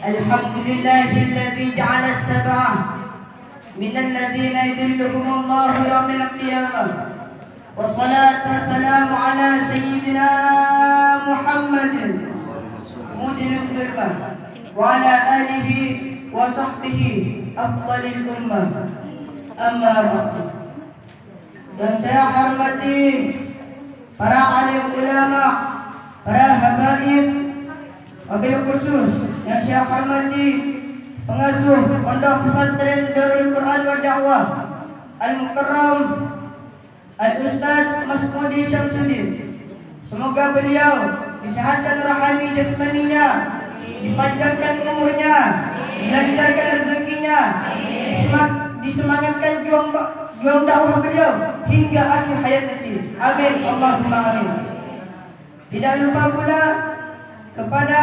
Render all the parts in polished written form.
الحمد لله الذي جعل السبعة من الذين يذلهم الله يوم القيامة، والصلاة والسلام على سيدنا محمد مدن الظلمة وعلى آله وصحبه أفضل الأمة. أما بعد. Dan saya hormati para alim ulama, para habaib, wabil khusus yang saya hormati pengasuh Pondok Pesantren Darul Quran wa Dakwah Al-Mukarram Al-Ustaz Masmudi Syamsuddin. Semoga beliau disehatkan rohani jasmaninya, dipanjangkan umurnya, dilancarkan rezekinya, disemangatkan juang dakwah beliau hingga akhir hayat nanti. Amin Allahumma amin. Tidak lupa pula kepada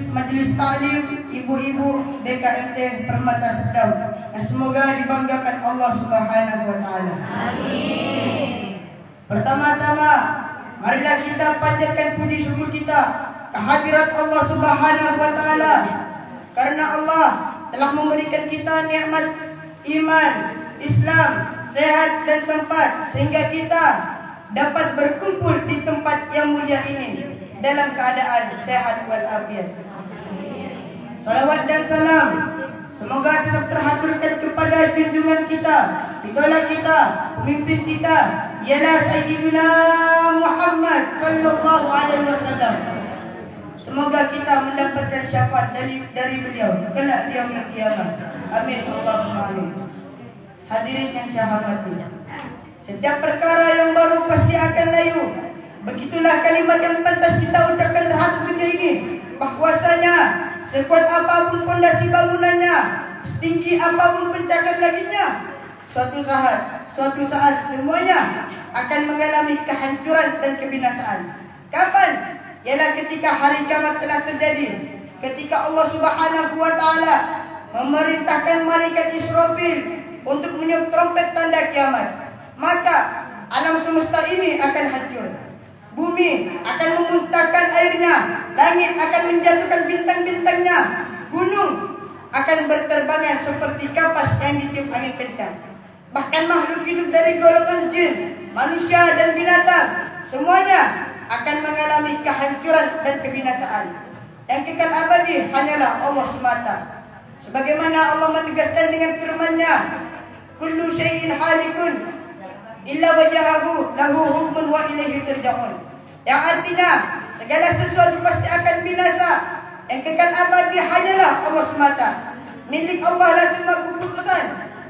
majlis taklim ibu-ibu BKMT Permata Sedap yang semoga dibanggakan Allah Subhanahu wa taala. Amin. Pertama-tama marilah kita panjatkan puji syukur kita kehadirat Allah Subhanahu wa taala, karena Allah telah memberikan kita nikmat iman, Islam, sehat dan sempat sehingga kita dapat berkumpul di tempat yang mulia ini dalam keadaan sehat walafiat. Salawat dan salam semoga tetap terhaturkan kepada junjungan kita, idola kita, pemimpin kita, ialah Sayyidina Muhammad sallallahu alaihi wasallam. Semoga kita mendapatkan syafaat dari beliau kelak di yaumul qiyamah. Amin Allahumma amin. Hadirin yang saya hormati, setiap perkara yang baru pasti akan layu. Begitulah kalimat yang pantas kita ucapkan terhadap dunia ini, bahwasanya sekuat apapun fondasi bangunannya, setinggi apapun pencakar langitnya, suatu saat semuanya akan mengalami kehancuran dan kebinasaan. Kapan? Ialah ketika hari kiamat telah terjadi, ketika Allah Subhanahu wa taala memerintahkan malaikat Israfil untuk meniup trompet tanda kiamat. Maka alam semesta ini akan hancur. Bumi akan memuntahkan airnya, langit akan menjatuhkan bintang-bintangnya, gunung akan berterbangan seperti kapas yang ditiup angin kencang. Bahkan makhluk hidup dari golongan jin, manusia dan binatang, semuanya akan mengalami kehancuran dan kebinasaan. Yang kekal abadi hanyalah Allah semata. Sebagaimana Allah menegaskan dengan firman-Nya, kullu syai'in halikun illa wajahahu lahu hukmun wa ilaihi turja'un. Yang artinya segala sesuatu pasti akan binasa. Yang kekal abadi hanyalah Allah semata. Milik Allah lah semua keputusan,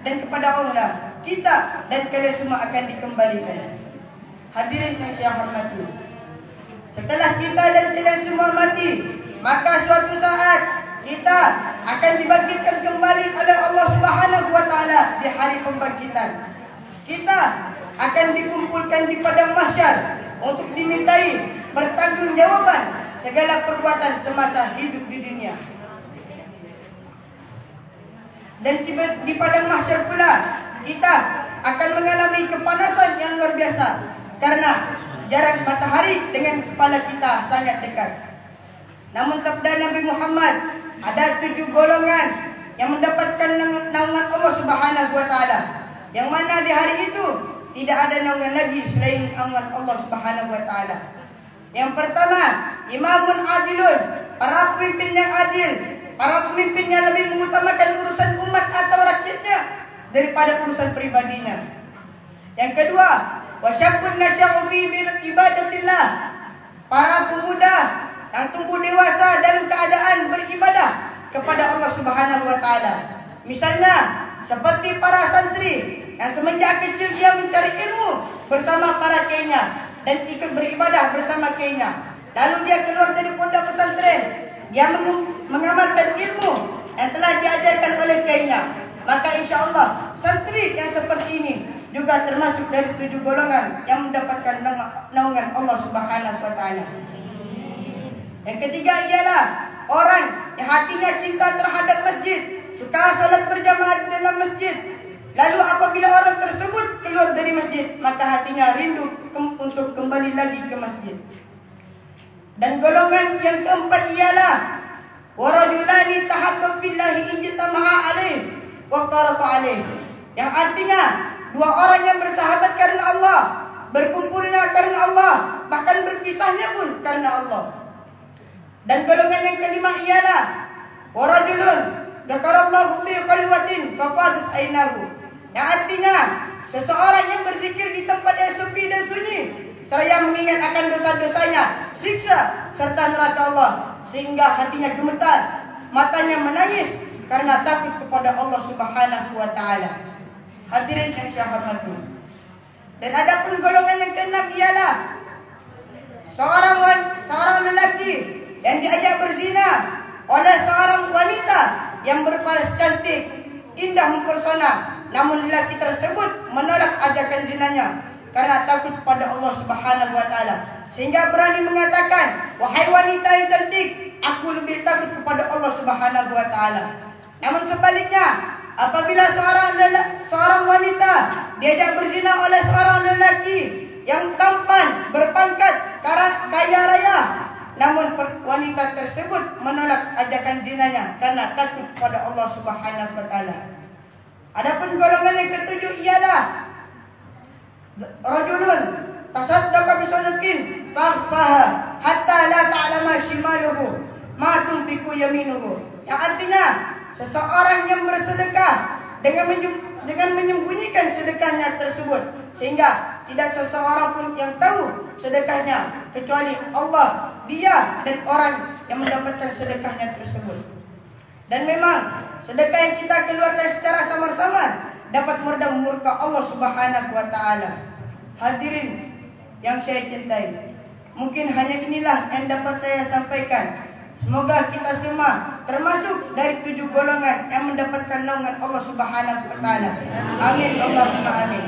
dan kepada Allah lah kita dan kalian semua akan dikembalikan. Hadirin yang saya hormati, setelah kita dan kalian semua mati, maka suatu saat kita akan dibangkitkan kembali oleh Allah Subhanahu wa taala di hari pembangkitan. Kita akan dikumpulkan di padang mahsyar untuk dimintai pertanggungjawaban segala perbuatan semasa hidup di dunia. Dan di padang mahsyar pula kita akan mengalami kepanasan yang luar biasa, karena jarak matahari dengan kepala kita sangat dekat. Namun sabda Nabi Muhammad, ada 7 golongan yang mendapatkan naungan Allah Subhanahu wa taala, yang mana di hari itu tidak ada naungan lagi selain naungan Allah Subhanahu wa taala. Yang pertama, imamun adilun, para pemimpin yang adil, para pemimpin yang lebih mengutamakan urusan umat atau rakyatnya daripada urusan pribadinya. Yang kedua, wasyabun nasya'u fi ibadatillah, para pemuda yang tumbuh dewasa dalam keadaan beribadah kepada Allah Subhanahu wa taala. Misalnya seperti para santri yang semenjak kecil dia mencari ilmu bersama para kiainya dan ikut beribadah bersama kiainya. Lalu dia keluar dari pondok pesantren, dia mengamalkan ilmu yang telah diajarkan oleh kiainya. Maka insya Allah santri yang seperti ini juga termasuk dari 7 golongan yang mendapatkan naungan Allah Subhanahu wa taala. Yang ketiga ialah orang yang hatinya cinta terhadap masjid, suka salat berjamaah di dalam masjid. Lalu apabila orang tersebut keluar dari masjid, maka hatinya rindu untuk kembali lagi ke masjid. Dan golongan yang keempat ialah wa rajulani tahabba fillahi ijtama'a alaih wa taraqa alaih. Yang artinya dua orang yang bersahabat karena Allah, berkumpulnya karena Allah, bahkan berpisahnya pun karena Allah. Dan golongan yang kelima ialah wa rajulun dzakarallahu fi khalwatin fafadat ainahu. Yang artinya seseorang yang berzikir di tempat yang sepi dan sunyi seraya mengingat akan dosa-dosanya, siksa serta neraka Allah, sehingga hatinya gemetar, matanya menangis karena takut kepada Allah Subhanahu wa taala. Hadirin yang saya hormati. Dan adapun golongan yang keenam ialah seorang lelaki yang diajak berzina oleh seorang wanita yang berparas cantik, indah mempesona, namun lelaki tersebut menolak ajakan zinanya karena takut pada Allah Subhanahu wa taala, sehingga berani mengatakan, wahai wanita yang cantik, aku lebih takut kepada Allah Subhanahu wa taala. Namun sebaliknya, apabila seorang wanita diajak berzina oleh seorang lelaki yang tampan, berpangkat, kaya raya, namun wanita tersebut menolak ajakan zinanya karena takut pada Allah Subhanahu wa taala. Adapun golongan yang ketujuh ialah rajulun tasaddaqa bi sadaqin fakhfaha hatta la ta'lama shimaluhu ma tunfiqu yaminuhu. Yang artinya seseorang yang bersedekah dengan menyembunyikan sedekahnya tersebut, sehingga tidak seseorang pun yang tahu sedekahnya kecuali Allah, dia dan orang yang mendapatkan sedekahnya tersebut. Dan memang sedekah yang kita keluarkan secara samar-samar dapat meredam murka Allah Subhanahu wa taala. Hadirin yang saya cintai, mungkin hanya inilah yang dapat saya sampaikan. Semoga kita semua termasuk dari 7 golongan yang mendapatkan naungan Allah Subhanahu wa taala. Amin Allahumma amin.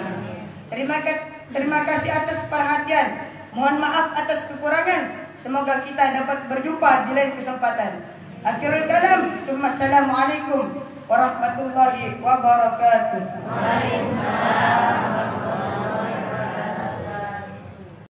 Terima kasih atas perhatian. Mohon maaf atas kekurangan. Semoga kita dapat berjumpa di lain kesempatan. Akhirul kalam, assalamualaikum warahmatullahi wabarakatuh. Waalaikumsalam.